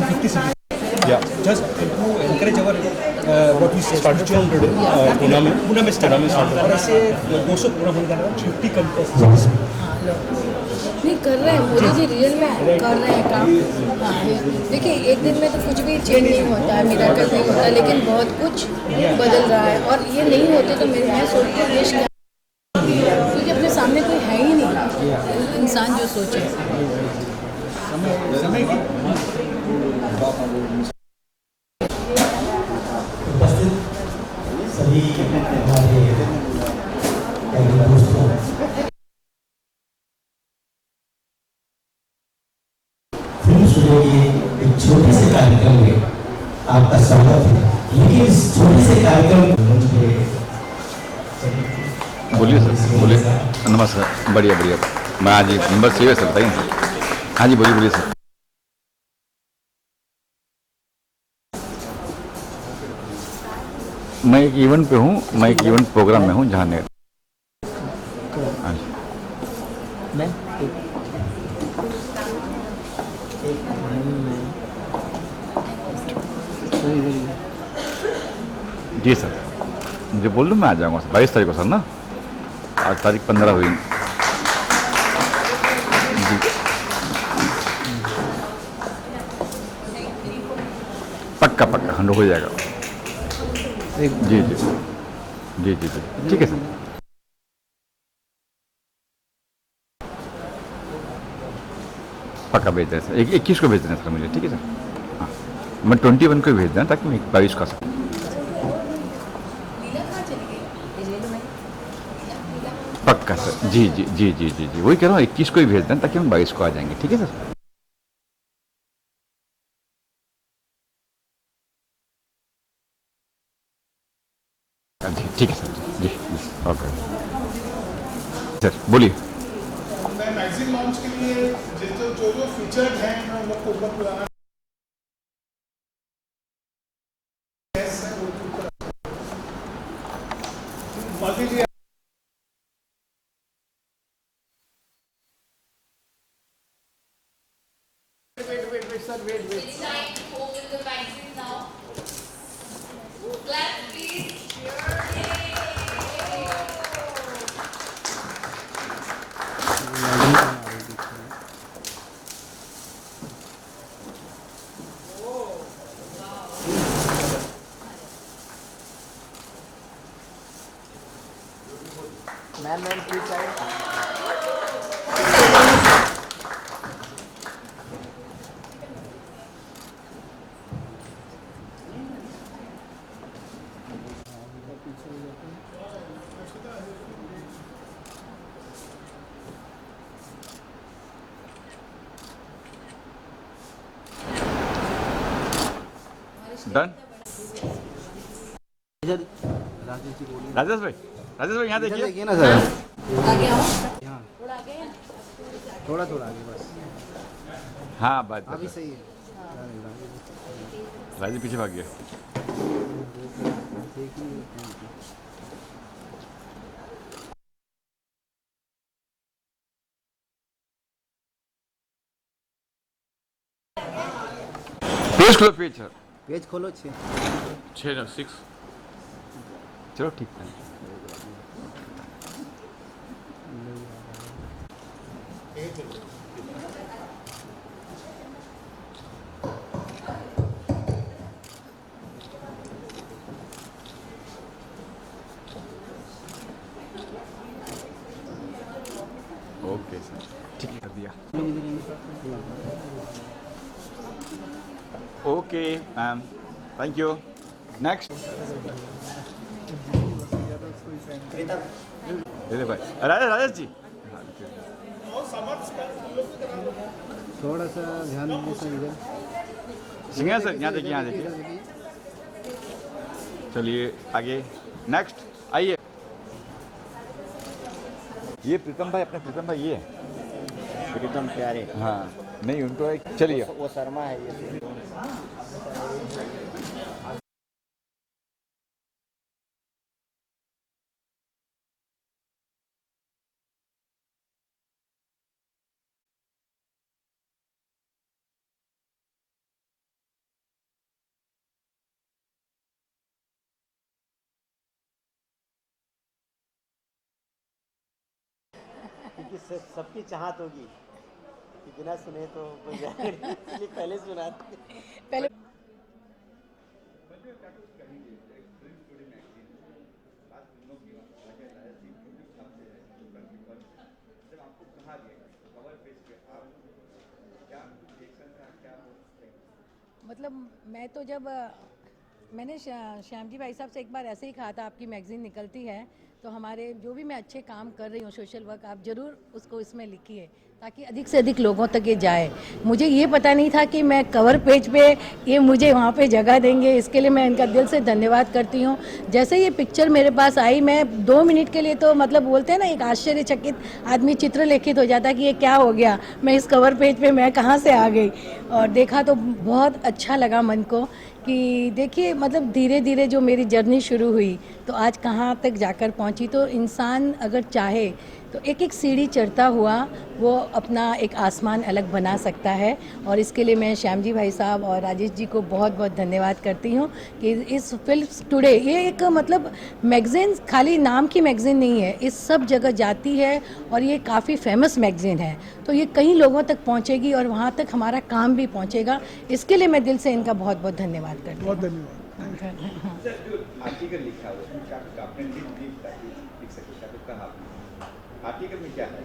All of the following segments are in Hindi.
50 cities. Yeah. Just to encourage our what we say Started from today. Pune में Pune में start और ऐसे 200 पूरा होने जा रहा है 50 कंट्रीज। हाँ लो नहीं कर रहे हैं मोदी जी रियल में कर रहे हैं काम। हाँ देखिए एक दिन में तो कुछ भी चेंज नहीं होता है, मिराकल नहीं होता, लेकिन बहुत कुछ बदल रहा है और ये नहीं होते तो मैं सोचती हूँ देश क्या, क्योंकि अपने सामने कोई है ही नहीं इंसान जो सोचे। समय की सभी हमारे दोस्तों फिल्म स्टूडियो के एक छोटे से कार्यक्रम में आपका स्वागत है। लेकिन इस छोटे से कार्यक्रम बोलिए सर, बोलिए। नमस्कार, बढ़िया बढ़िया। मैं हाँ जी नंबर सेव है सर, बताइए सर। हाँ जी बोलिए बोलिए सर। मैं एक इवेंट पे हूँ, मैं एक इवेंट प्रोग्राम में हूँ जहाँ ने हाँ जी। जी सर, मुझे बोल दूँ मैं आ जाऊँगा सर 22 तारीख को सर ना। आज तारीख 15 हुई जी। पक्का पक्का 100 हो जाएगा। जी जी जी जी जी ठीक है सर। पक्का भेज दें सर, 21 को भेज देना सर मुझे, ठीक है सर। हाँ मैं 21 को भेज देना ताकि मैं 22 का सर। पक्का सर, जी जी जी जी जी जी वही कह रहा हूँ, 21 को ही भेज देना ताकि हम 22 को आ जाएंगे, ठीक है सर। हाँ जी ठीक है सर, जी जी ओके सर बोलिए। मैं मैगजीन लॉन्च के लिए जो फीचर्ड हैं मैं उन लोग को ऊपर बुलाना मालती जी। Wait, sir, wait. It's time to open the vaccine now. Clap, please. Man, please side. Done. Rajesh भाई यहाँ देखिए ना सर। आगे आओ यहाँ थोड़ा आगे थोड़ा थोड़ा आगे बस। हाँ बात अभी सही है। राजेश पीछे भाग गया। पेज खोलो पेज सर। पेज खोलो 6 ना 6 चलो ठीक है। ओके सर ठीक है कर दिया। Okay ma'am thank you. Next दे भाई राजेश जी। थोड़ा सा ध्यान दीजिए सर इधर। सिंह सर यहाँ देखिए, यहाँ देखिए। चलिए आगे नेक्स्ट आइए। ये प्रीतम भाई, अपने प्रीतम भाई ये प्रीतम प्यारे। हाँ नहीं उनको चलिए वो शर्मा है ये। क्योंकि सबकी चाहत होगी कि बिना सुने तो कोई जाएगा नहीं, इसलिए पहले सुनाते। पहले मतलब मैं तो जब मैंने श्याम जी भाई साहब से एक बार ऐसे ही कहा था, आपकी मैगज़ीन निकलती है तो हमारे जो भी मैं अच्छे काम कर रही हूँ सोशल वर्क, आप ज़रूर उसको इसमें लिखिए ताकि अधिक से अधिक लोगों तक ये जाए। मुझे ये पता नहीं था कि मैं कवर पेज पे ये मुझे वहाँ पे जगह देंगे, इसके लिए मैं इनका दिल से धन्यवाद करती हूँ। जैसे ये पिक्चर मेरे पास आई, मैं 2 मिनट के लिए तो मतलब बोलते हैं ना, एक आश्चर्यचकित आदमी चित्रलेखित हो जाता है कि ये क्या हो गया, मैं इस कवर पेज पे मैं कहाँ से आ गई। और देखा तो बहुत अच्छा लगा मन को कि देखिए मतलब धीरे धीरे जो मेरी जर्नी शुरू हुई तो आज कहाँ तक जाकर पहुँची। तो इंसान अगर चाहे तो एक एक सीढ़ी चढ़ता हुआ वो अपना एक आसमान अलग बना सकता है। और इसके लिए मैं श्याम जी भाई साहब और राजेश जी को बहुत बहुत धन्यवाद करती हूँ कि इस फिल्म्स टुडे ये एक मतलब मैगज़ीन खाली नाम की मैगज़ीन नहीं है, इस सब जगह जाती है और ये काफ़ी फेमस मैगज़ीन है, तो ये कई लोगों तक पहुँचेगी और वहाँ तक हमारा काम भी पहुँचेगा। इसके लिए मैं दिल से इनका बहुत बहुत धन्यवाद करती हूँ। बहुत धन्यवाद। आर्टिकल लिखा हुआ है, क्या आपने लिख सके, क्या कहा आर्टिकल में क्या है?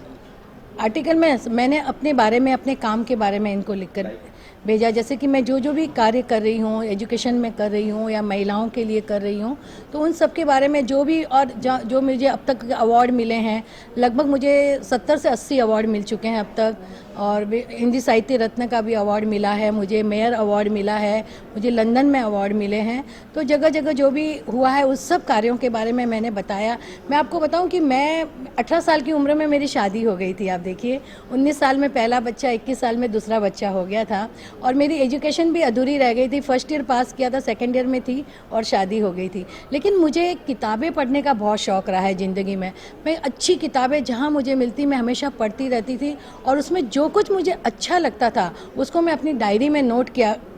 आर्टिकल में मैंने अपने बारे में, अपने काम के बारे में इनको लिखकर भेजा। जैसे कि मैं जो भी कार्य कर रही हूँ, एजुकेशन में कर रही हूँ या महिलाओं के लिए कर रही हूँ, तो उन सब के बारे में जो भी, और जो मुझे अब तक अवार्ड मिले हैं, लगभग मुझे 70 से 80 अवार्ड मिल चुके हैं अब तक। और हिंदी साहित्य रत्न का भी अवार्ड मिला है, मुझे मेयर अवार्ड मिला है, मुझे लंदन में अवार्ड मिले हैं। तो जगह जगह जो भी हुआ है उस सब कार्यों के बारे में मैंने बताया। मैं आपको बताऊं कि मैं 18 साल की उम्र में मेरी शादी हो गई थी। आप देखिए 19 साल में पहला बच्चा, 21 साल में दूसरा बच्चा हो गया था और मेरी एजुकेशन भी अधूरी रह गई थी। फर्स्ट ईयर पास किया था, सेकेंड ईयर में थी और शादी हो गई थी। लेकिन मुझे किताबें पढ़ने का बहुत शौक़ रहा है ज़िंदगी में। मैं अच्छी किताबें जहाँ मुझे मिलती मैं हमेशा पढ़ती रहती थी और उसमें जो कुछ मुझे अच्छा लगता था उसको मैं अपनी डायरी में नोट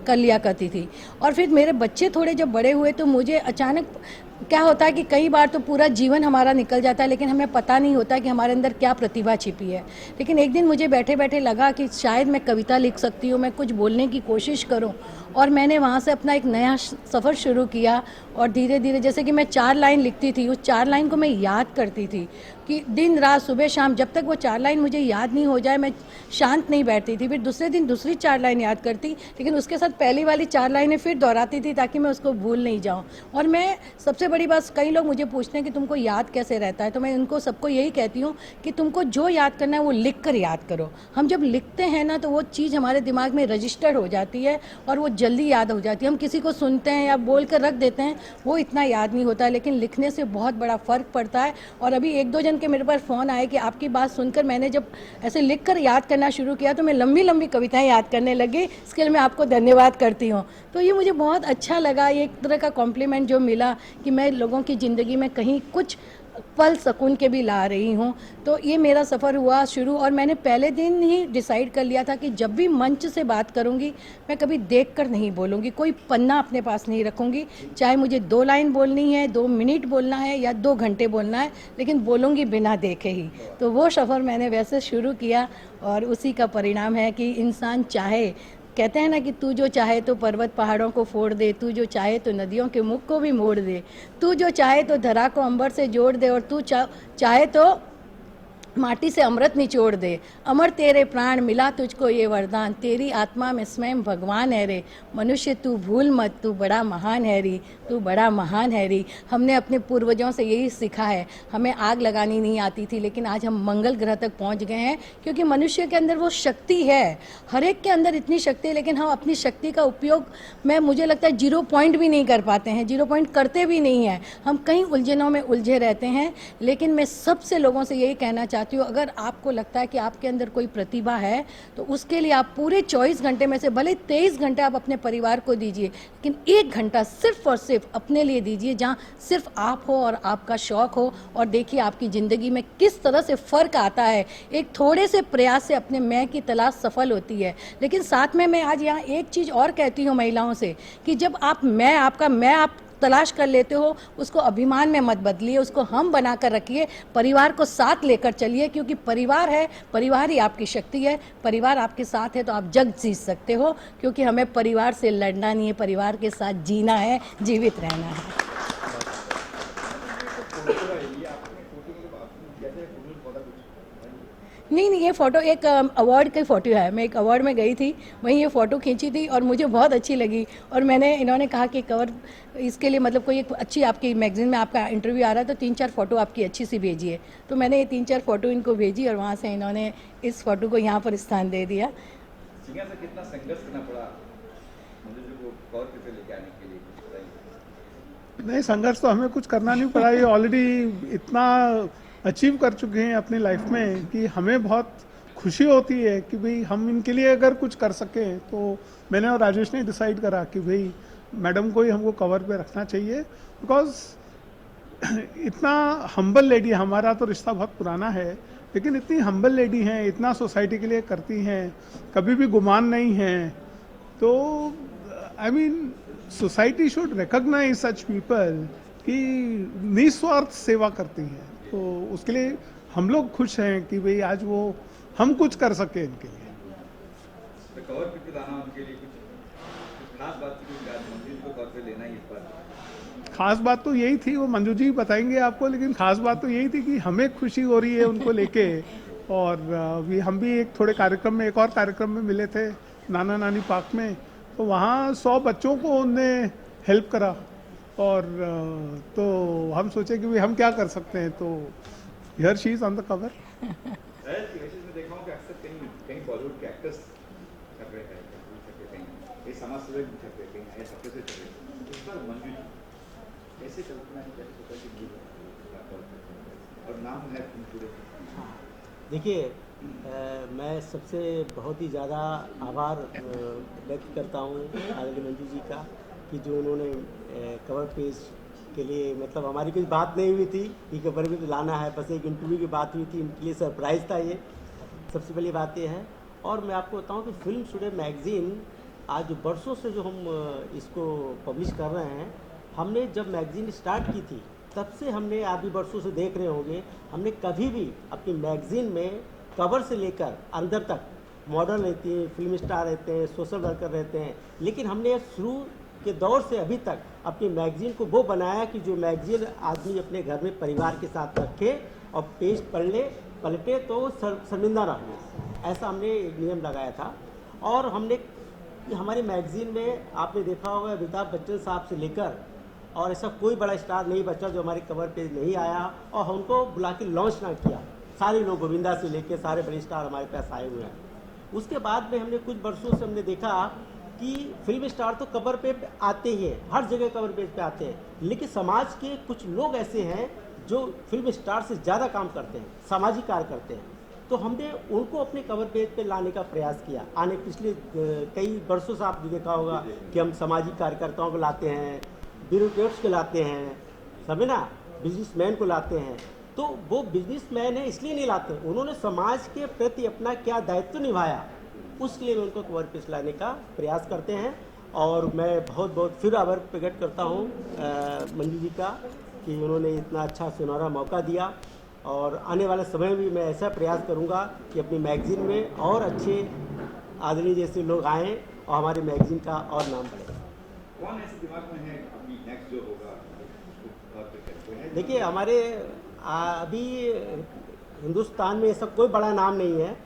कर लिया करती थी। और फिर मेरे बच्चे थोड़े जब बड़े हुए तो मुझे अचानक क्या होता है कि कई बार तो पूरा जीवन हमारा निकल जाता है लेकिन हमें पता नहीं होता कि हमारे अंदर क्या प्रतिभा छिपी है। लेकिन एक दिन मुझे बैठे बैठे लगा कि शायद मैं कविता लिख सकती हूँ, मैं कुछ बोलने की कोशिश करूँ। और मैंने वहाँ से अपना एक नया सफ़र शुरू किया और धीरे धीरे, जैसे कि मैं 4 लाइन लिखती थी, उस 4 लाइन को मैं याद करती थी कि दिन रात सुबह शाम, जब तक वो 4 लाइन मुझे याद नहीं हो जाए मैं शांत नहीं बैठती थी। फिर दूसरे दिन दूसरी 4 लाइन याद करती, लेकिन उसके साथ पहली वाली 4 लाइनें फिर दोहराती थी ताकि मैं उसको भूल नहीं जाऊँ। और मैं सबसे बड़ी बात, कई लोग मुझे पूछते हैं कि तुमको याद कैसे रहता है, तो मैं उनको सबको यही कहती हूँ कि तुमको जो याद करना है वो लिख कर याद करो। हम जब लिखते हैं ना तो वो चीज़ हमारे दिमाग में रजिस्टर्ड हो जाती है और वो जल्दी याद हो जाती है। हम किसी को सुनते हैं या बोल कर रख देते हैं, वो इतना याद नहीं होता है, लेकिन लिखने से बहुत बड़ा फ़र्क पड़ता है। और अभी 1-2 जन के मेरे पास फ़ोन आए कि आपकी बात सुनकर मैंने जब ऐसे लिख कर याद करना शुरू किया तो मैं लंबी लंबी कविताएं याद करने लगी। इसके लिए मैं आपको धन्यवाद करती हूँ। तो ये मुझे बहुत अच्छा लगा, ये एक तरह का कॉम्प्लीमेंट जो मिला कि मैं लोगों की ज़िंदगी में कहीं कुछ पल सुकून के भी ला रही हूँ। तो ये मेरा सफ़र हुआ शुरू और मैंने पहले दिन ही डिसाइड कर लिया था कि जब भी मंच से बात करूँगी मैं कभी देखकर नहीं बोलूँगी, कोई पन्ना अपने पास नहीं रखूँगी। चाहे मुझे 2 लाइन बोलनी है, 2 मिनट बोलना है या 2 घंटे बोलना है, लेकिन बोलूँगी बिना देखे ही। तो वो सफ़र मैंने वैसे शुरू किया और उसी का परिणाम है कि इंसान चाहे, कहते हैं ना कि तू जो चाहे तो पर्वत पहाड़ों को फोड़ दे, तू जो चाहे तो नदियों के मुख को भी मोड़ दे, तू जो चाहे तो धरा को अंबर से जोड़ दे और तू चाहे तो माटी से अमृत निचोड़ दे। अमर तेरे प्राण मिला तुझको ये वरदान, तेरी आत्मा में स्वयं भगवान है रे। मनुष्य तू भूल मत, तू बड़ा महान है री, तू बड़ा महान है री। हमने अपने पूर्वजों से यही सीखा है। हमें आग लगानी नहीं आती थी, लेकिन आज हम मंगल ग्रह तक पहुंच गए हैं क्योंकि मनुष्य के अंदर वो शक्ति है। हर एक के अंदर इतनी शक्ति है, लेकिन हम अपनी शक्ति का उपयोग मुझे लगता है 0 पॉइंट भी नहीं कर पाते हैं, 0 पॉइंट करते भी नहीं हैं। हम कई उलझनों में उलझे रहते हैं। लेकिन मैं सबसे लोगों से यही कहना चाहती हूँ, अगर आपको लगता है कि आपके अंदर कोई प्रतिभा है तो उसके लिए आप पूरे 24 घंटे में से भले 23 घंटे आप अपने परिवार को दीजिए, लेकिन 1 घंटा सिर्फ और सिर्फ अपने लिए दीजिए, जहाँ सिर्फ आप हो और आपका शौक हो। और देखिए आपकी ज़िंदगी में किस तरह से फ़र्क आता है। एक थोड़े से प्रयास से अपने मैं की तलाश सफल होती है। लेकिन साथ में मैं आज यहाँ एक चीज़ और कहती हूँ महिलाओं से कि जब आप तलाश कर लेते हो उसको अभिमान में मत बदलिए, उसको हम बना कर रखिए, परिवार को साथ लेकर चलिए, क्योंकि परिवार है, परिवार ही आपकी शक्ति है, परिवार आपके साथ है तो आप जग जीत सकते हो, क्योंकि हमें परिवार से लड़ना नहीं है, परिवार के साथ जीना है, जीवित रहना है। नहीं, ये फ़ोटो एक अवार्ड की फ़ोटो है, मैं एक अवार्ड में गई थी, वहीं ये फ़ोटो खींची थी और मुझे बहुत अच्छी लगी, और इन्होंने कहा कि कवर इसके लिए मतलब कोई एक अच्छी आपकी मैगज़ीन में आपका इंटरव्यू आ रहा है तो 3-4 फ़ोटो आपकी अच्छी सी भेजिए, तो मैंने ये 3-4 फ़ोटो इनको भेजी और वहाँ से इन्होंने इस फ़ोटो को यहाँ पर स्थान दे दिया। सिंगर से कितना संघर्ष करना पड़ा मंजू जी को कवर पे लेके आने के लिए? नहीं, संघर्ष तो हमें कुछ करना नहीं पड़ा, ये ऑलरेडी इतना अचीव कर चुके हैं अपनी लाइफ में कि हमें बहुत खुशी होती है कि भाई हम इनके लिए अगर कुछ कर सकें। तो मैंने और राजेश ने डिसाइड करा कि भाई मैडम को ही हमको कवर पे रखना चाहिए, बिकॉज इतना हम्बल लेडी, हमारा तो रिश्ता बहुत पुराना है, लेकिन इतनी हम्बल लेडी हैं, इतना सोसाइटी के लिए करती हैं, कभी भी गुमान नहीं है। तो I mean society should recognise such people कि निस्वार्थ सेवा करती हैं। तो उसके लिए हम लोग खुश हैं कि भाई आज वो हम कुछ कर सके इनके लिए। तो कवर पे लाना उनके लिए कुछ खास बात थी कि आज मंजू जी को कवर पे लेना ही इस बार? खास बात तो यही थी, वो मंजू जी बताएंगे आपको, लेकिन खास बात तो यही थी कि हमें खुशी हो रही है उनको लेके। और हम भी एक थोड़े कार्यक्रम में, एक और कार्यक्रम में मिले थे नाना नानी पार्क में, तो वहाँ 100 बच्चों को उनने हेल्प करा, और तो हम सोचे कि भाई हम क्या कर सकते हैं, तो here she is on the cover. में देखा हूँ कि अक्सर कहीं बॉलीवुड के एक्टर्स छप रहे हैं, कहीं समाज सेवक भी छप रहे, कहीं ऐसे छप रहे। इस बार मंजू जी ऐसे कल्पना और नाम है पूरे। देखिए, मैं सबसे बहुत ही ज़्यादा आभार व्यक्त करता हूँ आदरणीय मंजू जी का कि जो उन्होंने कवर पेज के लिए, मतलब हमारी कोई बात नहीं हुई थी कि कवर पेज लाना है, बस एक इंटरव्यू की बात हुई थी, इनके लिए सरप्राइज़ था ये, सबसे पहली बात ये है। और मैं आपको बताऊं कि फिल्म टुडे मैगज़ीन आज बरसों से जो हम इसको पब्लिश कर रहे हैं, हमने जब मैगज़ीन स्टार्ट की थी तब से हमने, आप भी बरसों से देख रहे होंगे, हमने कभी भी अपनी मैगज़ीन में कवर से लेकर अंदर तक मॉडल रहती हैं, फिल्म स्टार रहते हैं, सोशल वर्कर रहते हैं, लेकिन हमने शुरू के दौर से अभी तक अपनी मैगज़ीन को वो बनाया कि जो मैगज़ीन आदमी अपने घर में परिवार के साथ रखे और पेज पलटे तो शर्मिंदा ना हो, ऐसा हमने एक नियम लगाया था। और हमने हमारी मैगज़ीन में आपने देखा होगा अमिताभ बच्चन साहब से लेकर और ऐसा कोई बड़ा स्टार नहीं बचा जो हमारे कवर पेज नहीं आया और हमको बुला के लॉन्च ना किया। सारे लोग, गोविंदा से लेकर सारे बड़े स्टार हमारे पास आए हुए हैं। उसके बाद में हमने कुछ वर्षों से हमने देखा कि फिल्म स्टार तो कवर पे आते ही हैं, हर जगह कवर पेज पे आते हैं, लेकिन समाज के कुछ लोग ऐसे हैं जो फिल्म स्टार से ज़्यादा काम करते हैं, सामाजिक कार्य करते हैं। तो हमने उनको अपने कवर पेज पे लाने का प्रयास किया। आने पिछले कई वर्षों से आपने देखा होगा कि हम सामाजिक कार्यकर्ताओं को लाते हैं, ब्यूरोक्रेट्स को लाते हैं, समझे ना, बिजनेसमैन को लाते हैं। तो वो बिजनेसमैन है इसलिए नहीं लाते, उन्होंने समाज के प्रति अपना क्या दायित्व निभाया, उसके लिए उनको कवर पेज लाने का प्रयास करते हैं। और मैं बहुत बहुत फिर आभार प्रकट करता हूँ मंजू जी का कि उन्होंने इतना अच्छा सुनहरा मौका दिया। और आने वाले समय में भी मैं ऐसा प्रयास करूँगा कि अपनी मैगज़ीन में और अच्छे आदरणीय जैसे लोग आएँ और हमारे मैगज़ीन का और नाम बढ़े। कौन ऐसे दिमाग में है अभी नेक्स्ट जो होगा उसको कवर पे करते हैं? देखिए, हमारे अभी हिंदुस्तान में ऐसा कोई बड़ा नाम नहीं है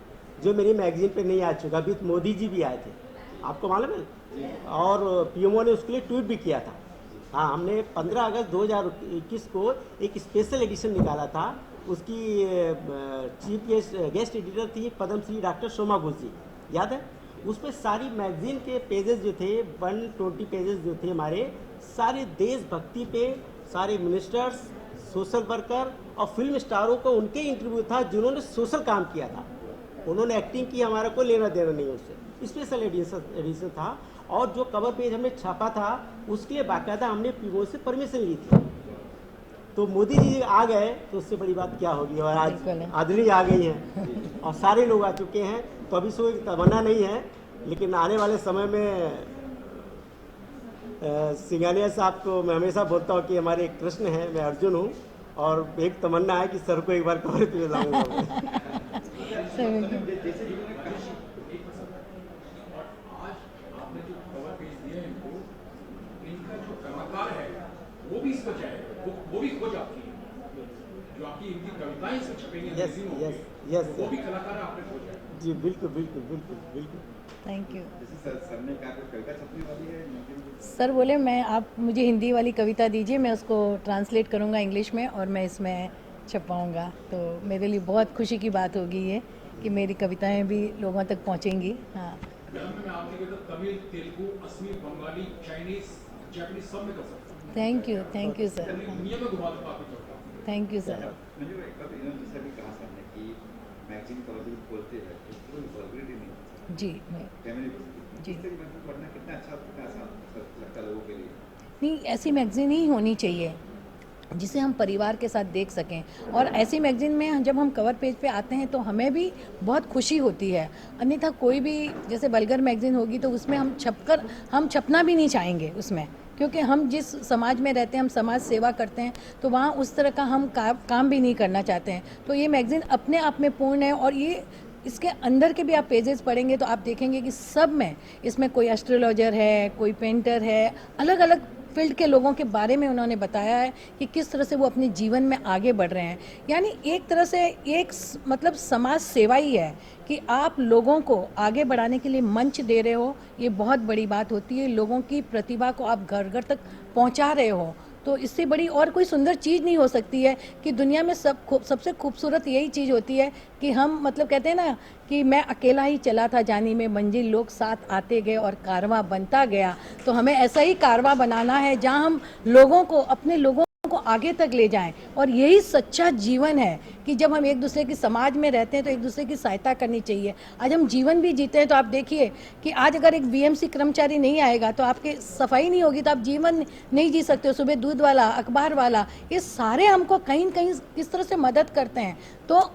जो मेरी मैगज़ीन पे नहीं आ चुका। अभी मोदी जी भी आए थे, आपको मालूम है, और पीएमओ ने उसके लिए ट्वीट भी किया था। हाँ, हमने 15 अगस्त 2021 को एक स्पेशल एडिशन निकाला था। उसकी चीफ गेस्ट एडिटर थी पद्मश्री डॉक्टर शोमा घोष जी, याद है? उस पर सारी मैगज़ीन के पेजेस जो थे, 120 पेजेस जो थे हमारे, सारे देशभक्ति पे, सारे मिनिस्टर्स, सोशल वर्कर और फिल्म स्टारों को उनके इंटरव्यू था जिन्होंने सोशल काम किया था। उन्होंने एक्टिंग की, हमारा कोई लेना देना नहीं उससे। स्पेशल एडिशन था। और जो कवर पेज हमने छापा था उसके लिए बाकायदा हमने पीओ से परमिशन ली थी। तो मोदी जी आ गए तो उससे बड़ी बात क्या होगी। और आज आदरणीय आ गई हैं और सारे लोग आ चुके हैं। तो अभी सो एक तमन्ना नहीं है, लेकिन आने वाले समय में सिंघानिया साहब को मैं हमेशा बोलता हूँ कि हमारे एक कृष्ण हैं, मैं अर्जुन हूँ, और एक तमन्ना है कि सर को एक बार कवर पे लाऊंगा मैं। आपने जो कवर पेज दिए हैं इनको, इनका जो कलाकार है वो भी इसको चाहे, वो भी खोज आपकी है। जो आपकी इनकी कविताएं इसमें छपेंगी यस अंग्रेजी में, यस यस वो भी कलाकार आपने खोजा है। जी बिल्कुल बिल्कुल बिल्कुल बिल्कुल। Thank you. जैसे सर ने कहा कि कविता छपने वाली है लेकिन सर बोले मैं आप मुझे हिंदी वाली कविता दीजिए, मैं उसको ट्रांसलेट करूँगा इंग्लिश में और मैं इसमें छपाऊँगा। तो मेरे लिए बहुत खुशी की बात होगी ये कि मेरी कविताएं भी लोगों तक पहुँचेंगी। हाँ, मैडम मैं आपकी कविता तमिल, तेलुगु, असमी, बंगाली, चाइनीज, जापानीज सब में कर सकता हूँ। Thank you sir. दुनिया में घुमा दूंगा आपकी कविता। Thank you sir. मुझे एक बात इन्होंने जैसा भी कहा सर ने कि मैगजीन कवर भी बोलते हैं तो कोई वल्गैरिटी नहीं है। जी मैं फैमिली जी। इससे मैगजीन पढ़ना कितना आसान लगता है लोगों के लिए। नहीं, ऐसी मैगज़ीन ही होनी चाहिए जिसे हम परिवार के साथ देख सकें। और ऐसी मैगज़ीन में जब हम कवर पेज पे आते हैं तो हमें भी बहुत खुशी होती है। अन्यथा कोई भी जैसे वल्गर मैगज़ीन होगी तो उसमें हम छपना भी नहीं चाहेंगे उसमें, क्योंकि हम जिस समाज में रहते हैं, हम समाज सेवा करते हैं, तो वहाँ उस तरह का हम काम भी नहीं करना चाहते हैं। तो ये मैगज़ीन अपने आप में पूर्ण है और ये इसके अंदर के भी आप पेजेस पढ़ेंगे तो आप देखेंगे कि सब में इसमें कोई एस्ट्रोलॉजर है, कोई पेंटर है, अलग अलग फील्ड के लोगों के बारे में उन्होंने बताया है कि किस तरह से वो अपने जीवन में आगे बढ़ रहे हैं। यानी एक तरह से एक मतलब समाज सेवा ही है कि आप लोगों को आगे बढ़ाने के लिए मंच दे रहे हो, ये बहुत बड़ी बात होती है। लोगों की प्रतिभा को आप घर घर तक पहुंचा रहे हो, तो इससे बड़ी और कोई सुंदर चीज़ नहीं हो सकती है कि दुनिया में सबसे खूबसूरत यही चीज़ होती है कि हम मतलब कहते हैं ना कि मैं अकेला ही चला था जानी में मंजिल, लोग साथ आते गए और कारवां बनता गया। तो हमें ऐसा ही कारवां बनाना है जहां हम लोगों को, अपने लोगों को आगे तक ले जाएं। और यही सच्चा जीवन है कि जब हम एक दूसरे की समाज में रहते हैं तो एक दूसरे की सहायता करनी चाहिए। आज हम जीवन भी जीते हैं तो आप देखिए कि आज अगर एक बीएमसी कर्मचारी नहीं आएगा तो आपके सफाई नहीं होगी तो आप जीवन नहीं जी सकते हो। सुबह दूध वाला, अखबार वाला, ये सारे हमको कहीं न कहीं किस तरह से मदद करते हैं। तो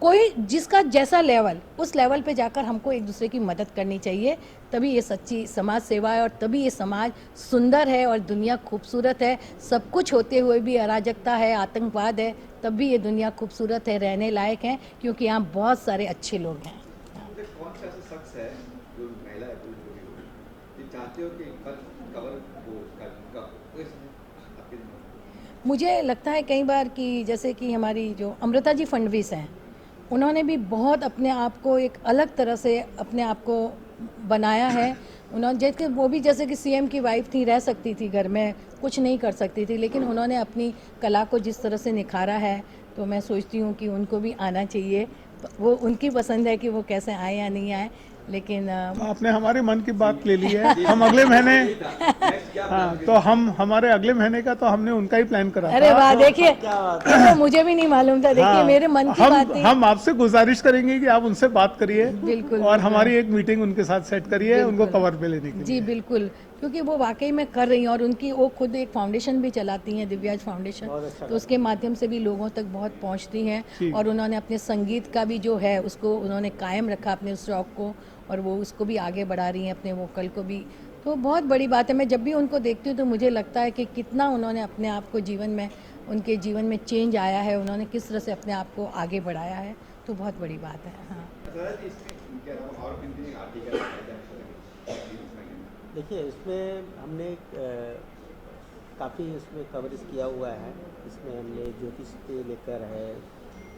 कोई जिसका जैसा लेवल, उस लेवल पे जाकर हमको एक दूसरे की मदद करनी चाहिए, तभी ये सच्ची समाज सेवा है और तभी ये समाज सुंदर है और दुनिया खूबसूरत है। सब कुछ होते हुए भी अराजकता है, आतंकवाद है, तब भी ये दुनिया खूबसूरत है, रहने लायक है, क्योंकि यहाँ बहुत सारे अच्छे लोग हैं। कौन सा ऐसा शख्स है जो महिला है कि चाहते हो कि कवर हो मुझे लगता है कई बार कि जैसे कि हमारी जो अमृता जी फडणवीस हैं, उन्होंने भी बहुत अपने आप को एक अलग तरह से अपने आप को बनाया है। उन्होंने जैसे वो भी जैसे कि सीएम की वाइफ थी, रह सकती थी घर में, कुछ नहीं कर सकती थी, लेकिन उन्होंने अपनी कला को जिस तरह से निखारा है, तो मैं सोचती हूँ कि उनको भी आना चाहिए। वो उनकी पसंद है कि वो कैसे आए या नहीं आए, लेकिन आपने हमारे मन की बात ले ली है। हम अगले महीने हाँ, तो हम हमारे अगले महीने का तो हमने उनका ही प्लान करा अरे था। वाह, देखिए तो मुझे भी नहीं मालूम था। देखिए हाँ, मेरे मन की बात थी। हम आपसे गुजारिश करेंगे कि आप उनसे बात करिए बिल्कुल, और हमारी एक मीटिंग उनके साथ सेट करिए, उनको कवर पे लेने के लिए। जी बिल्कुल, क्योंकि वो वाकई में कर रही हैं और उनकी वो खुद एक फाउंडेशन भी चलाती हैं, दिव्याज फाउंडेशन, तो उसके माध्यम से भी लोगों तक बहुत पहुंचती हैं। और उन्होंने अपने संगीत का भी जो है उसको उन्होंने कायम रखा, अपने उस शौक को, और वो उसको भी आगे बढ़ा रही हैं, अपने वोकल को भी। तो बहुत बड़ी बात है। मैं जब भी उनको देखती हूँ तो मुझे लगता है कि कितना उन्होंने अपने आप को जीवन में, उनके जीवन में चेंज आया है, उन्होंने किस तरह से अपने आप को आगे बढ़ाया है, तो बहुत बड़ी बात है। हाँ, देखिए इसमें हमने काफ़ी इसमें कवरेज किया हुआ है। इसमें हमने ज्योतिष पे लेकर है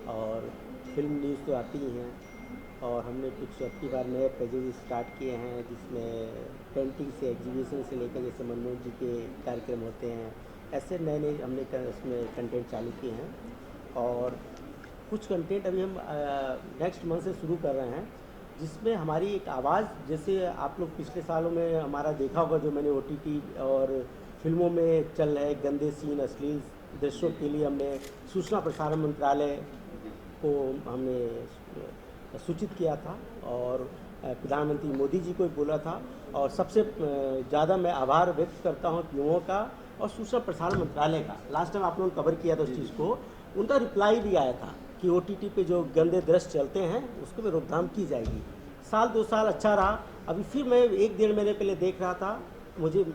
और फिल्म न्यूज़ तो आती ही हैं, और हमने कुछ अपनी बार नए पेजेस स्टार्ट किए हैं जिसमें पेंटिंग से, एग्जीबिशन से लेकर जैसे मनमोहन जी के कार्यक्रम होते हैं, ऐसे नए नए हमने इसमें कंटेंट चालू किए हैं। और कुछ कंटेंट अभी हम नेक्स्ट मंथ से शुरू कर रहे हैं जिसमें हमारी एक आवाज़, जैसे आप लोग पिछले सालों में हमारा देखा होगा जो मैंने OTT और फिल्मों में चल रहे गंदे सीन, अश्लील दृश्यों के लिए हमने सूचना प्रसारण मंत्रालय को हमने सूचित किया था और प्रधानमंत्री मोदी जी को भी बोला था। और सबसे ज़्यादा मैं आभार व्यक्त करता हूँ युवाओं का और सूचना प्रसारण मंत्रालय का। लास्ट टाइम आप लोगों ने कवर किया था उस चीज़ को, उनका रिप्लाई भी आया था कि OTT पे जो गंदे दृश्य चलते हैं उसको भी रोकथाम की जाएगी। साल 2 साल अच्छा रहा। अभी फिर मैं 1 डेढ़ महीने पहले देख रहा था, मुझे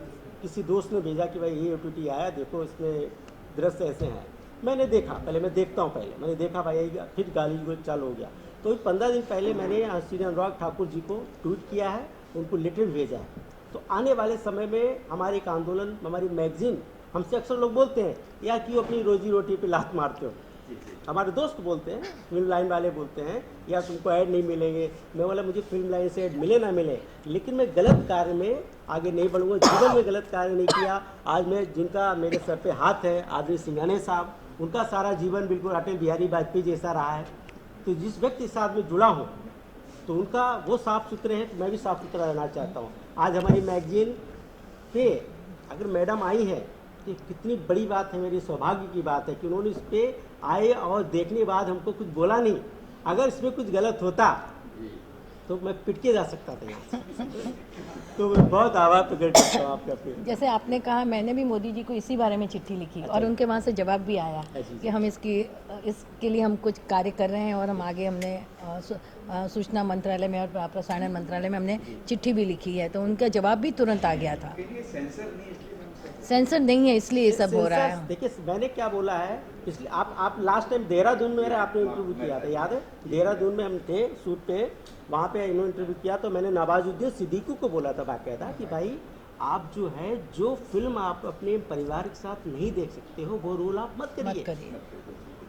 किसी दोस्त ने भेजा कि भाई ये OTT आया, देखो इसमें दृश्य ऐसे हैं। मैंने देखा, पहले मैं देखता हूँ, पहले मैंने देखा भाई, फिर गाली को चालू हो गया। तो 15 दिन पहले मैंने श्री अनुराग ठाकुर जी को ट्वीट किया है, उनको लेटर भेजा है। तो आने वाले समय में हमारे एक आंदोलन, हमारी मैगजीन, हमसे अक्सर लोग बोलते हैं यार क्यों अपनी रोजी रोटी पे लात मारते हो, हमारे दोस्त बोलते हैं, फिल्म लाइन वाले बोलते हैं यार तुमको ऐड नहीं मिलेंगे। मैं बोला मुझे फिल्म लाइन से ऐड मिले ना मिले, लेकिन मैं गलत कार्य में आगे नहीं बढ़ूंगा, जीवन में गलत कार्य नहीं किया। आज मैं, जिनका मेरे सर पे हाथ है, आदरणीय सिंघानिया साहब, उनका सारा जीवन बिल्कुल अटल बिहारी वाजपेयी जैसा रहा है। तो जिस व्यक्ति के साथ मैं जुड़ा हूँ तो उनका वो साफ़ सुथरे हैं, तो मैं भी साफ़ सुथरा रहना चाहता हूँ। आज हमारी मैगजीन पे अगर मैडम आई है तो कितनी बड़ी बात है, मेरी सौभाग्य की बात है कि उन्होंने इस पर आए और देखने के बाद हमको कुछ बोला नहीं। अगर इसमें कुछ गलत होता तो मैं पिट के जा सकता था यहाँ से। तो मैं बहुत आभार प्रकट करता हूँ आपका। फिर जैसे आपने कहा, मैंने भी मोदी जी को इसी बारे में चिट्ठी लिखी और उनके वहाँ से जवाब भी आया कि हम इसके लिए हम कुछ कार्य कर रहे हैं और हम आगे हमने सूचना मंत्रालय में और प्रसारण मंत्रालय में हमने चिट्ठी भी लिखी है, तो उनका जवाब भी तुरंत आ गया था। सेंसर नहीं है इसलिए ये सब हो रहा है। देखिए मैंने क्या बोला है, पिछले आप लास्ट टाइम देहरादून में आपने इंटरव्यू किया था, याद है? देहरादून में हम थे शूट पे, वहाँ पे इन्होंने इंटरव्यू किया तो मैंने नवाजुद्दीन सिद्दीकी को बोला था बाकायदा कि भाई आप जो है जो फिल्म आप अपने परिवार के साथ नहीं देख सकते हो वो रोल आप मत करिए।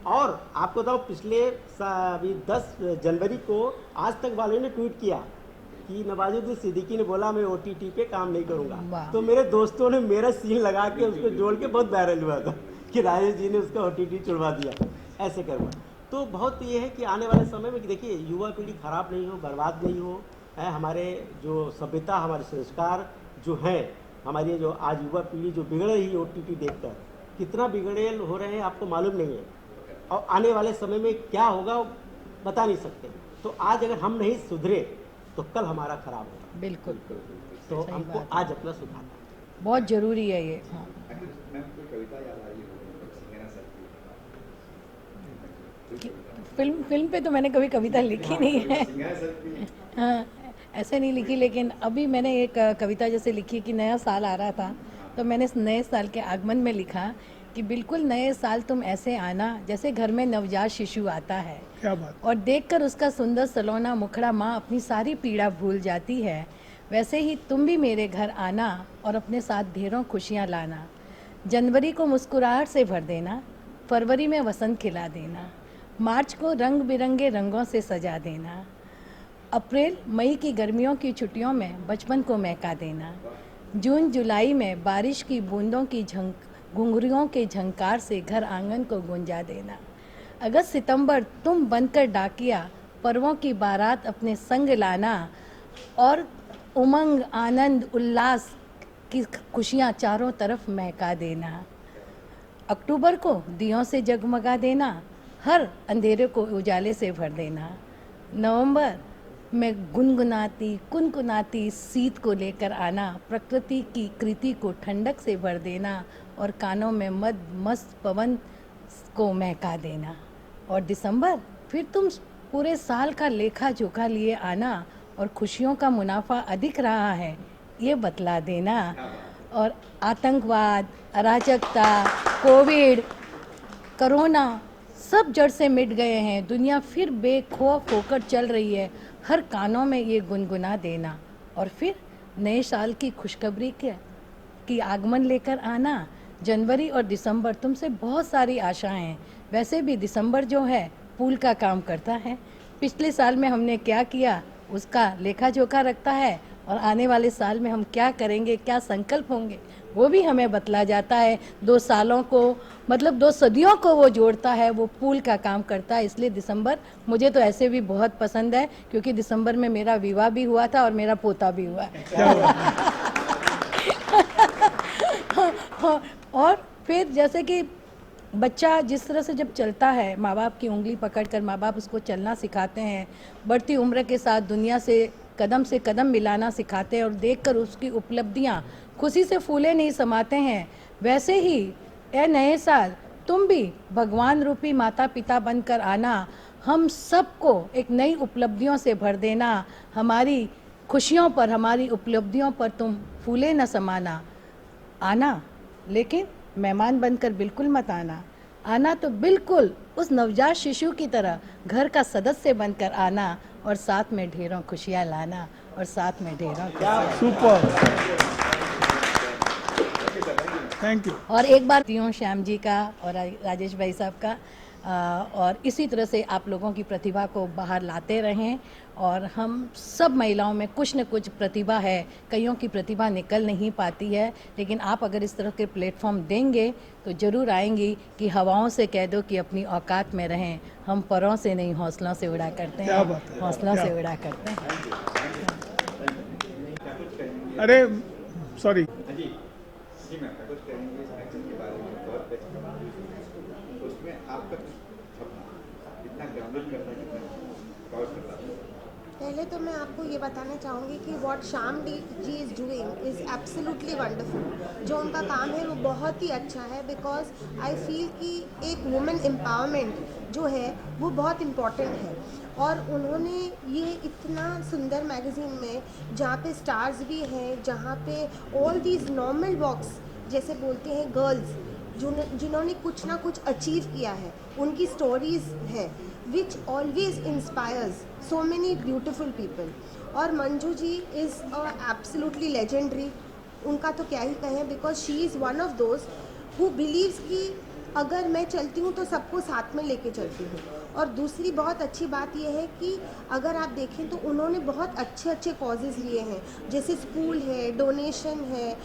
और आपको बताओ पिछले अभी 10 जनवरी को आज तक वालों ने ट्वीट किया कि नवाजुद्दीन सिद्दीकी ने बोला मैं OTT पे काम नहीं करूंगा। तो मेरे दोस्तों ने मेरा सीन लगा के उसको जोड़ के बहुत वायरल हुआ था कि राजेश जी ने उसका OTT छुड़वा दिया, ऐसे करूँगा। तो बहुत ये है कि आने वाले समय में देखिए युवा पीढ़ी खराब नहीं हो, बर्बाद नहीं हो, है हमारे जो सभ्यता, हमारे संस्कार जो हैं, हमारी जो आज युवा पीढ़ी जो बिगड़ रही है OTT देखकर, कितना बिगड़े हो रहे हैं आपको मालूम नहीं है, और आने वाले समय में क्या होगा बता नहीं सकते। तो आज अगर हम नहीं सुधरे तो कल हमारा खराब होगा। बिल्कुल, तो हमको आज अपना सुधारना बहुत जरूरी है ये। हाँ। फिल्म पे तो मैंने कभी कविता लिखी नहीं है। हाँ, ऐसे नहीं लिखी, लेकिन अभी मैंने एक कविता जैसे लिखी कि नया साल आ रहा था तो मैंने इस नए साल के आगमन में लिखा कि बिल्कुल नए साल तुम ऐसे आना जैसे घर में नवजात शिशु आता है। क्या बात। और देखकर उसका सुंदर सलोना मुखड़ा माँ अपनी सारी पीड़ा भूल जाती है, वैसे ही तुम भी मेरे घर आना और अपने साथ ढेरों खुशियाँ लाना। जनवरी को मुस्कुराहट से भर देना, फरवरी में वसंत खिला देना, मार्च को रंग बिरंगे रंगों से सजा देना, अप्रैल मई की गर्मियों की छुट्टियों में बचपन को महका देना, जून जुलाई में बारिश की बूंदों की घुंघरुओं के झंकार से घर आंगन को गुंजा देना, अगस्त सितंबर तुम बनकर डाकिया पर्वों की बारात अपने संग लाना और उमंग आनंद उल्लास की खुशियाँ चारों तरफ महका देना, अक्टूबर को दियों से जगमगा देना, हर अंधेरे को उजाले से भर देना, नवंबर में गुनगुनाती कुनकुनाती शीत को लेकर आना, प्रकृति की कृति को ठंडक से भर देना और कानों में मस्त पवन को महका देना, और दिसंबर फिर तुम पूरे साल का लेखा जोखा लिए आना और खुशियों का मुनाफा अधिक रहा है ये बतला देना, और आतंकवाद, अराजकता, कोविड, कोरोना सब जड़ से मिट गए हैं, दुनिया फिर बेखौफ होकर चल रही है, हर कानों में ये गुनगुना देना, और फिर नए साल की खुशखबरी की आगमन लेकर आना। जनवरी और दिसंबर तुमसे बहुत सारी आशाएं हैं, वैसे भी दिसंबर जो है पूल का काम करता है, पिछले साल में हमने क्या किया उसका लेखा जोखा रखता है, और आने वाले साल में हम क्या करेंगे, क्या संकल्प होंगे वो भी हमें बतला जाता है। 2 सालों को मतलब 2 सदियों को वो जोड़ता है, वो पुल का काम करता है। इसलिए दिसंबर मुझे तो ऐसे भी बहुत पसंद है, क्योंकि दिसंबर में मेरा विवाह भी हुआ था और मेरा पोता भी हुआ है। और फिर जैसे कि बच्चा जिस तरह से जब चलता है, माँ बाप की उंगली पकड़कर माँ बाप उसको चलना सिखाते हैं, बढ़ती उम्र के साथ दुनिया से कदम मिलाना सिखाते हैं और देखकर उसकी उपलब्धियाँ खुशी से फूले नहीं समाते हैं, वैसे ही ए नए साल तुम भी भगवान रूपी माता पिता बनकर आना, हम सबको एक नई उपलब्धियों से भर देना, हमारी खुशियों पर, हमारी उपलब्धियों पर तुम फूले न समाना, आना, लेकिन मेहमान बनकर बिल्कुल मत आना। आना तो बिल्कुल उस नवजात शिशु की तरह घर का सदस्य बनकर आना और साथ में ढेरों खुशियाँ लाना और साथ में ढेरों सुपर, थैंक यू। और एक बार हूँ श्याम जी का और राजेश भाई साहब का, और इसी तरह से आप लोगों की प्रतिभा को बाहर लाते रहें। और हम सब महिलाओं में कुछ न कुछ प्रतिभा है, कईयों की प्रतिभा निकल नहीं पाती है, लेकिन आप अगर इस तरह के प्लेटफॉर्म देंगे तो ज़रूर आएंगी कि हवाओं से कह दो कि अपनी औकात में रहें, हम परों से नहीं हौसलों से उड़ा करते क्या हैं, बात है, हौसलों क्या से उड़ा करते हैं। अरे सॉरी, हाँ जी जी मैम, कुछ कहेंगे इस एक्शन के बारे में, कवर पेज उसमें आपका सपना कितना ग्राउंडेड करता है, कितना कवर करता है? पहले तो मैं आपको ये बताना चाहूँगी कि what Shyam ji is doing is absolutely wonderful. जो उनका काम है वो बहुत ही अच्छा है, बिकॉज आई फील कि एक वुमेन एम्पावरमेंट जो है वो बहुत इम्पॉर्टेंट है। और उन्होंने ये इतना सुंदर मैगज़ीन में, जहाँ पे स्टार्स भी हैं, जहाँ पे ऑल दीज नॉर्मल वॉक्स जैसे बोलते हैं गर्ल्स जिन्होंने कुछ ना कुछ अचीव किया है, उनकी स्टोरीज़ हैं which always inspires so many beautiful people। और Manju ji is absolutely legendary। उनका तो क्या ही कहें, because she is one of those who believes कि अगर मैं चलती हूँ तो सबको साथ में लेके चलती हूँ। और दूसरी बहुत अच्छी बात यह है कि अगर आप देखें तो उन्होंने बहुत अच्छे अच्छे कॉजेज़ लिए हैं, जैसे स्कूल है, डोनेशन है,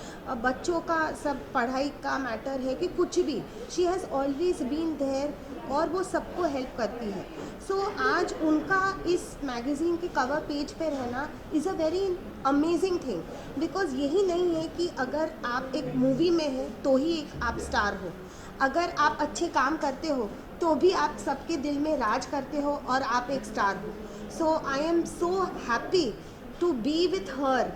बच्चों का सब पढ़ाई का मैटर है कि कुछ भी, she has always been there और वो सबको हेल्प करती है। सो आज उनका इस मैगज़ीन के कवर पेज पे रहना is a very amazing thing, because यही नहीं है कि अगर आप एक मूवी में हैं तो ही एक आप स्टार हो, अगर आप अच्छे काम करते हो तो भी आप सबके दिल में राज करते हो और आप एक स्टार हो। So I am so happy to be with her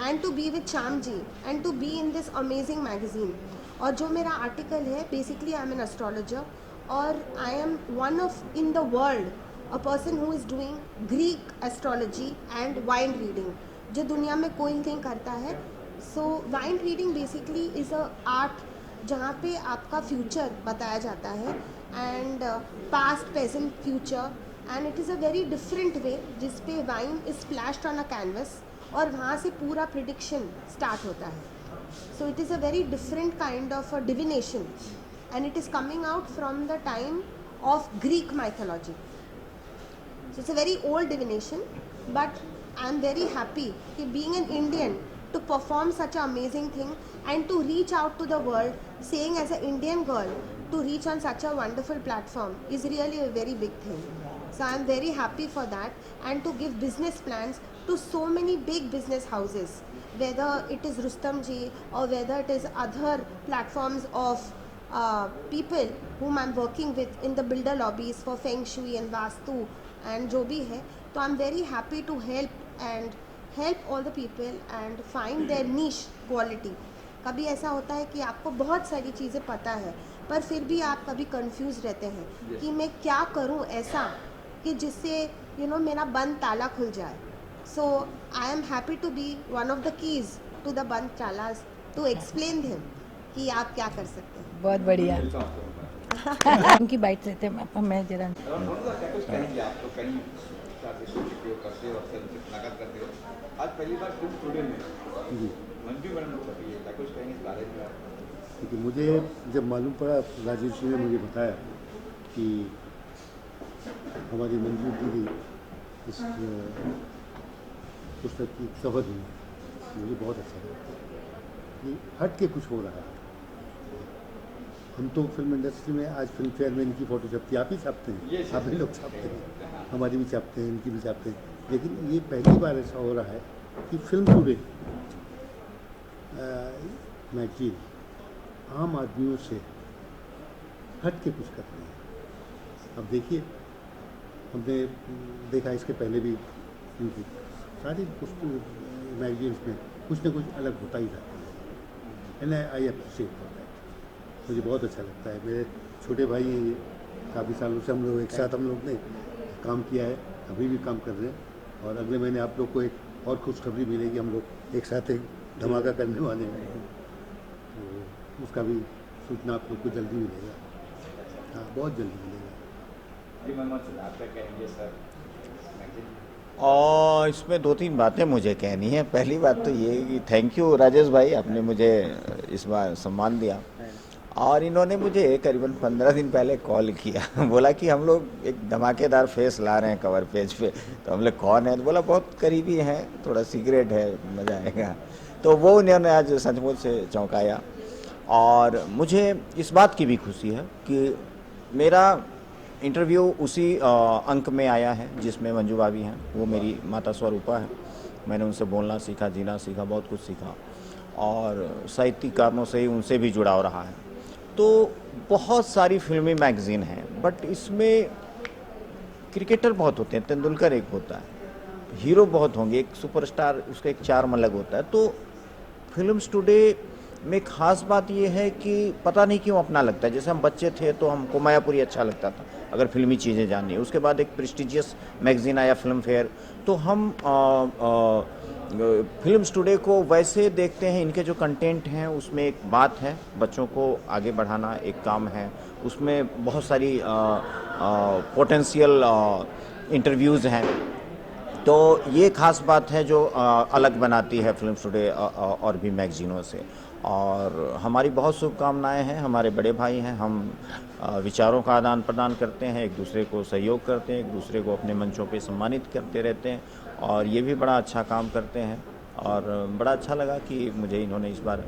and to be with Shyam ji and to be in this amazing magazine. और जो मेरा आर्टिकल है, basically I am an astrologer और I am one of in the world a person who is doing Greek astrology and wine reading, जो दुनिया में कोई नहीं करता है। So wine reading basically is a art जहाँ पे आपका फ्यूचर बताया जाता है and past, present, future, and it is a very different way जिस पे wine is splashed on a canvas और वहाँ से पूरा प्रिडिक्शन स्टार्ट होता है। So it is a very different kind of a divination and it is coming out from the time of Greek mythology. So it's a very old divination, but I am very happy कि being an Indian to perform such an amazing thing and to reach out to the world, saying as an Indian girl to reach on such a wonderful platform is really a very big thing. So I am very happy for that, and to give business plans to so many big business houses, whether it is Rustam ji or whether it is other platforms of people whom I'm working with in the builder lobbies for Feng Shui and Vastu and जो भी है, तो I'm very happy to help all the people and find their niche quality। कभी ऐसा होता है कि आपको बहुत सारी चीज़ें पता है पर फिर भी आप कभी कंफ्यूज रहते हैं कि मैं क्या करूं ऐसा कि जिससे मेरा बंद ताला खुल जाए। So I am happy to be one of the keys to the बंद तालास टू एक्सप्लेन देम कि आप क्या कर सकते हैं। बहुत बढ़िया। उनकी बाइट से थे, मैं जरा क्या कुछ कहेंगे आप तो कहीं करते हो, अक्सर मुलाकात करते हो, आज पहली बार फिल्म स्टूडियो में मंजू मैडम को सभी क्या कुछ कहेंगे इस बारे में? क्योंकि मुझे जब मालूम पड़ा, राजेश ने मुझे बताया कि हमारी मंजू दीदी इस पुस्तक की कवर हुई, मुझे बहुत अच्छा लगा कि हट के कुछ हो रहा है। हम तो फिल्म इंडस्ट्री में आज फिल्म फेयर में इनकी फ़ोटो छपती है, आप ही छापते हैं, आप ही लोग छापते हैं, हमारी भी छापते हैं, इनकी भी छापते हैं, लेकिन ये पहली बार ऐसा हो रहा है कि फिल्म टुडे मैगजीन आम आदमियों से हट के कुछ कर रहे हैं। अब देखिए, हमने देखा इसके पहले भी इनकी सारी मैगजीन्स में कुछ ना कुछ अलग होता ही रहता है, and I appreciate for that. मुझे बहुत अच्छा लगता है। मेरे छोटे भाई हैं ये, काफ़ी सालों से हम लोग एक साथ हम लोग ने काम किया है, अभी भी काम कर रहे हैं, और अगले महीने आप लोग को एक और खुशखबरी मिलेगी, हम लोग एक साथ एक धमाका करने वाले हैं। उसका भी सूचना आप लोग को जल्दी मिलेगा। हाँ, बहुत जल्दी मिलेगा। जी मनमोहन सर, आप क्या कहेंगे सर मैगजीन? और इसमें 2-3 बातें मुझे कहनी है। पहली बात तो ये कि थैंक यू राजेश भाई, आपने मुझे इस बार सम्मान दिया। और इन्होंने मुझे करीबन 15 दिन पहले कॉल किया बोला कि हम लोग एक धमाकेदार फेस ला रहे हैं कवर पेज पे। तो हम लोग कौन है? तो बोला बहुत करीबी हैं, थोड़ा सीक्रेट है, मज़ा आएगा। तो वो उन्होंने आज सचमुच से चौंकाया। और मुझे इस बात की भी खुशी है कि मेरा इंटरव्यू उसी अंक में आया है जिसमें मंजू भाभी हैं। वो मेरी माता स्वरूपा है। मैंने उनसे बोलना सीखा, जीना सीखा, बहुत कुछ सीखा और साहित्यिक कारणों से ही उनसे भी जुड़ाव रहा है। तो बहुत सारी फिल्मी मैगज़ीन हैं, बट इसमें क्रिकेटर बहुत होते हैं, तेंदुलकर एक होता है, हीरो बहुत होंगे, एक सुपरस्टार, उसका एक चार्म अलग होता है। तो फिल्म्स टुडे में ख़ास बात ये है कि पता नहीं क्यों अपना लगता है। जैसे हम बच्चे थे तो हमको मायापुरी अच्छा लगता था अगर फिल्मी चीज़ें जाननी है। उसके बाद एक प्रेस्टिजियस मैगज़ीन आया फिल्म फेयर, तो हम फिल्म्स टुडे को वैसे देखते हैं। इनके जो कंटेंट हैं उसमें एक बात है, बच्चों को आगे बढ़ाना एक काम है, उसमें बहुत सारी पोटेंशियल इंटरव्यूज़ हैं। तो ये ख़ास बात है जो अलग बनाती है फिल्म्स टुडे और भी मैगज़ीनों से। और हमारी बहुत शुभकामनाएं हैं। हमारे बड़े भाई हैं, हम विचारों का आदान प्रदान करते हैं, एक दूसरे को सहयोग करते हैं, एक दूसरे को अपने मंचों पे सम्मानित करते रहते हैं और ये भी बड़ा अच्छा काम करते हैं। और बड़ा अच्छा लगा कि मुझे इन्होंने इस बार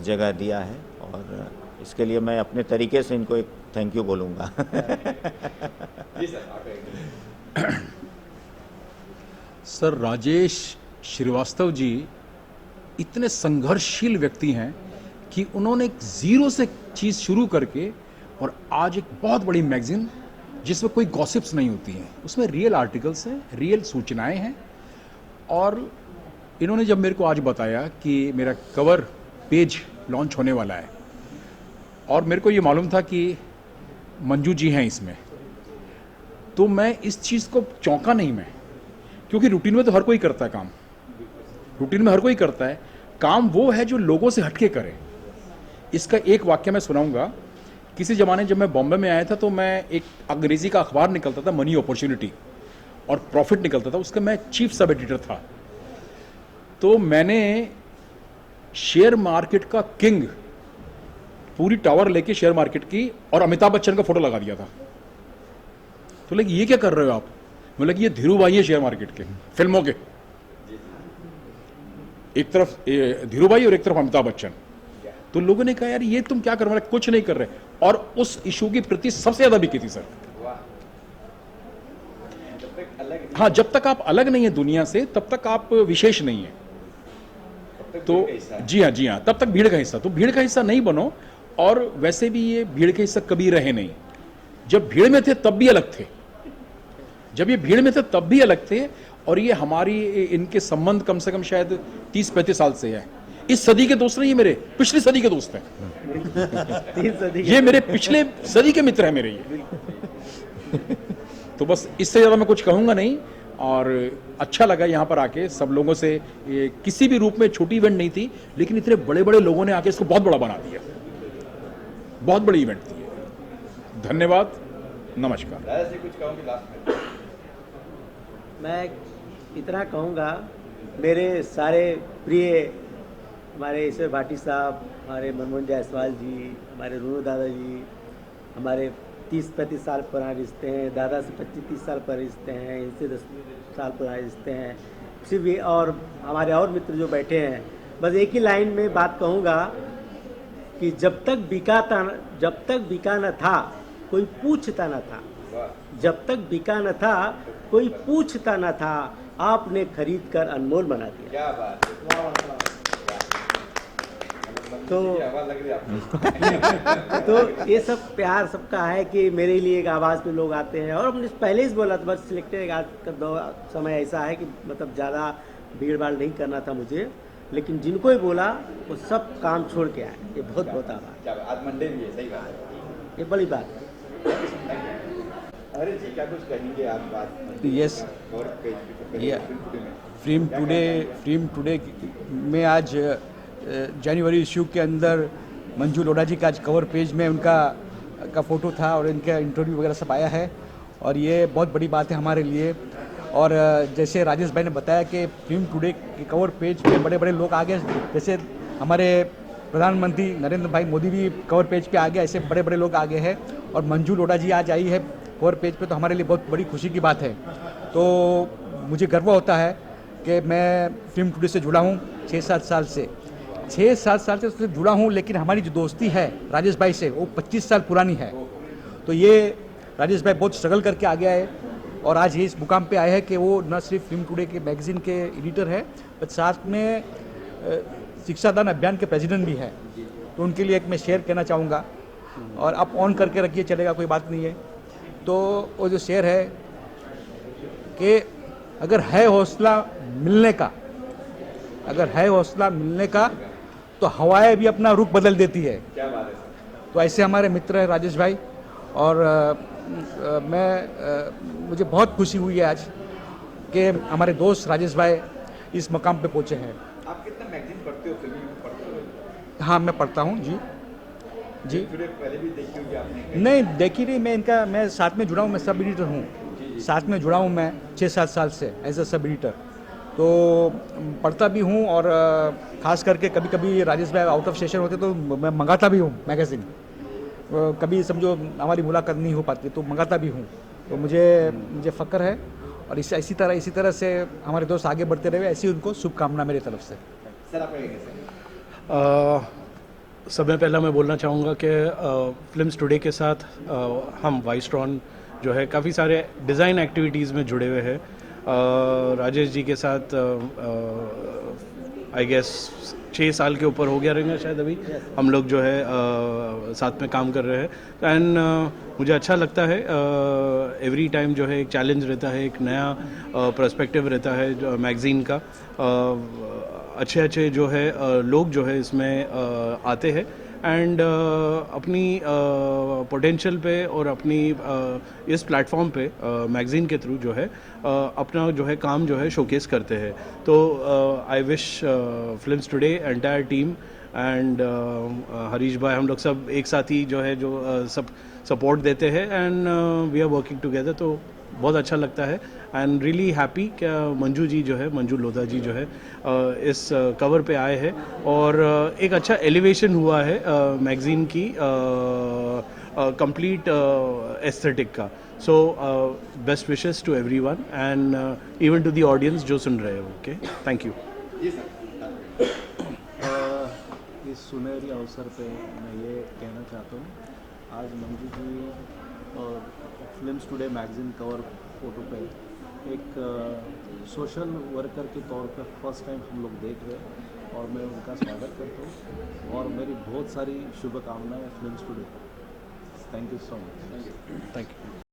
जगह दिया है और इसके लिए मैं अपने तरीके से इनको एक थैंक यू बोलूँगा। जी सर, आप कहेंगे? सर, राजेश श्रीवास्तव जी इतने संघर्षशील व्यक्ति हैं कि उन्होंने एक ज़ीरो से चीज़ शुरू करके और आज एक बहुत बड़ी मैगज़ीन जिसमें कोई गॉसिप्स नहीं होती हैं, उसमें रियल आर्टिकल्स हैं, रियल सूचनाएं हैं। और इन्होंने जब मेरे को आज बताया कि मेरा कवर पेज लॉन्च होने वाला है और मेरे को ये मालूम था कि मंजू जी हैं इसमें, तो मैं इस चीज़ को चौंका नहीं मैं, क्योंकि रूटीन में तो हर कोई करता है काम, रूटीन में हर कोई करता है काम। वो है जो लोगों से हटके करे। इसका एक वाक्य मैं सुनाऊंगा। किसी ज़माने जब मैं बॉम्बे में आया था तो मैं एक अंग्रेज़ी का अखबार निकलता था, मनी अपॉर्चुनिटी, और प्रॉफिट निकलता था, उसका मैं चीफ सब एडिटर था। तो मैंने शेयर मार्केट का किंग पूरी टावर लेके शेयर मार्केट की और अमिताभ बच्चन का फोटो लगा दिया था। तो लगे ये क्या कर रहे हो आप? मतलब ये धीरू भाई है शेयर मार्केट के, फिल्मों के, एक तरफ धीरू भाई और एक तरफ अमिताभ बच्चन। तो लोगों ने कहा यार ये तुम क्या कर रहे हो? कुछ नहीं कर रहे। और उस इशू की प्रति सबसे ज्यादा बिकी थी सर। हाँ, जब तक आप अलग नहीं है दुनिया से तब तक आप विशेष नहीं है। तो जी हाँ, तब तक भीड़ का हिस्सा। तो भीड़ का हिस्सा नहीं बनो। और वैसे भी ये भीड़ के हिस्सा कभी रहे नहीं। जब भीड़ में थे तब भी अलग थे, जब ये भीड़ में थे तब भी अलग थे। और ये हमारी इनके संबंध कम से कम शायद 30-35 साल से है। इस सदी के दोस्त नहीं, ये मेरे पिछली सदी के दोस्त हैं। ये मेरे पिछले सदी के मित्र हैं मेरे ये। तो बस इससे ज़्यादा मैं कुछ कहूँगा नहीं। और अच्छा लगा यहाँ पर आके सब लोगों से। ये किसी भी रूप में छोटी इवेंट नहीं थी, लेकिन इतने बड़े बड़े लोगों ने आके इसको बहुत बड़ा बना दिया। बहुत बड़ी इवेंट थी। धन्यवाद, नमस्कार। दादा जी कुछ कहूँगी लास्ट में? मैं इतना कहूँगा, मेरे सारे प्रिय हमारे ईश्वर भाटी साहब, हमारे मनमोहन जायसवाल जी, हमारे रूनू दादा जी, हमारे 30-35 साल पुराने रिश्ते हैं, दादा से 25-30 साल पुराने रिश्ते हैं, इनसे 10 साल पुराने रिश्ते हैं सिर्फ ये। और हमारे और मित्र जो बैठे हैं, बस एक ही लाइन में बात कहूँगा कि जब तक बिका न था कोई पूछता न था, जब तक बिका न था कोई पूछता न था, आपने खरीद कर अनमोल बना दिया। क्या बात है। तो ये सब प्यार सबका है कि मेरे लिए एक आवाज़ पे लोग आते हैं। और हमने पहले ही बोला था, बस सिलेक्टेड आज का समय ऐसा है कि मतलब ज़्यादा भीड़ भाड़ नहीं करना था मुझे, लेकिन जिनको ही बोला वो सब काम छोड़ के आए। ये बहुत बहुत आभार। आज मंडे भी है, सही बात है, ये बड़ी बात है। अरे जी क्या कुछ कहेंगे आप बात? यस, फिल्म टुडे में आज जनवरी इश्यू के अंदर मंजू लोढ़ा जी का आज कवर पेज में उनका फ़ोटो था और इनका इंटरव्यू वगैरह सब आया है और ये बहुत बड़ी बात है हमारे लिए। और जैसे राजेश भाई ने बताया कि फिल्म टुडे के कवर पेज पे बड़े बड़े लोग आ गए, जैसे हमारे प्रधानमंत्री नरेंद्र भाई मोदी भी कवर पेज पे आ गए, ऐसे बड़े बड़े लोग आ गए हैं और मंजू लोढ़ा जी आज आई है कवर पेज पे, तो हमारे लिए बहुत बड़ी खुशी की बात है। तो मुझे गर्व होता है कि मैं फिल्म टुडे से जुड़ा हूँ 6-7 साल से, 6-7 साल से उससे जुड़ा हूँ, लेकिन हमारी जो दोस्ती है राजेश भाई से वो 25 साल पुरानी है। तो ये राजेश भाई बहुत स्ट्रगल करके आ गया है और आज ये इस मुकाम पे आए हैं कि वो न सिर्फ फिल्म टुडे के मैगज़ीन के एडिटर है, पर साथ में शिक्षादान अभियान के प्रेसिडेंट भी है। तो उनके लिए एक मैं शेयर कहना चाहूँगा, और आप ऑन करके रखिए, चलेगा, कोई बात नहीं है। तो वो जो शेयर है कि अगर है हौसला मिलने का, अगर है हौसला मिलने का तो हवाएं भी अपना रुख बदल देती है। क्या बात है। तो ऐसे हमारे मित्र हैं राजेश भाई, और मुझे बहुत खुशी हुई है आज कि हमारे दोस्त राजेश भाई इस मकाम पे पहुंचे हैं। आप कितना मैगजीन पढ़ते हो, फिल्म में पढ़ते हो? हाँ, मैं पढ़ता हूँ जी। जी पहले भी देखी होगी आपने? नहीं देखी नहीं, मैं साथ में जुड़ा हूँ, मैं सब एडिटर हूँ, साथ में जुड़ा हूँ मैं 6-7 साल से एज अ सब एडिटर। तो पढ़ता भी हूँ और ख़ास करके कभी कभी राजेश भाई आउट ऑफ स्टेशन होते तो मैं मंगाता भी हूँ मैगज़ीन। कभी समझो हमारी मुलाकात नहीं हो पाती तो मंगाता भी हूँ। तो मुझे फ़ख्र है और इसी तरह से हमारे दोस्त आगे बढ़ते रहे, ऐसी उनको शुभकामना मेरी तरफ से। सर आप कैसे? सबसे पहला मैं बोलना चाहूँगा कि फिल्म्स टुडे के साथ हम वाइस्ट्रॉन जो है काफ़ी सारे डिज़ाइन एक्टिविटीज़ में जुड़े हुए हैं। राजेश जी के साथ आई गेस 6 साल के ऊपर हो गया रहेंगे शायद अभी हम लोग जो है साथ में काम कर रहे हैं। एंड मुझे अच्छा लगता है, एवरी टाइम जो है एक चैलेंज रहता है, एक नया पर्सपेक्टिव रहता है मैगज़ीन का। अच्छे जो है लोग जो है इसमें आते हैं एंड अपनी पोटेंशियल पे और अपनी इस प्लेटफॉर्म पे मैगज़ीन के थ्रू जो है अपना जो है काम जो है शोकेस करते हैं। तो I wish films today entire team and Harish भाई, हम लोग सब एक साथ ही जो है जो सब सपोर्ट देते हैं and we are working together. तो बहुत अच्छा लगता है एंड रियली हैप्पी कि मंजू जी जो है, मंजू लोढ़ा जी जो है इस कवर पे आए हैं और एक अच्छा एलिवेशन हुआ है मैगज़ीन की कंप्लीट एस्थेटिक का। So best wishes to everyone and even to the audience जो सुन रहे हो। Okay, thank you. इस सुनहरी अवसर पे मैं ये कहना चाहता हूँ, आज मंजू जी और films today magazine cover photo पे एक सोशल वर्कर के तौर पे फर्स्ट टाइम हम लोग देख रहे हैं और मैं उनका स्वागत करता हूँ और मेरी बहुत सारी शुभकामनाएं films today. Thank you so much. Thank you.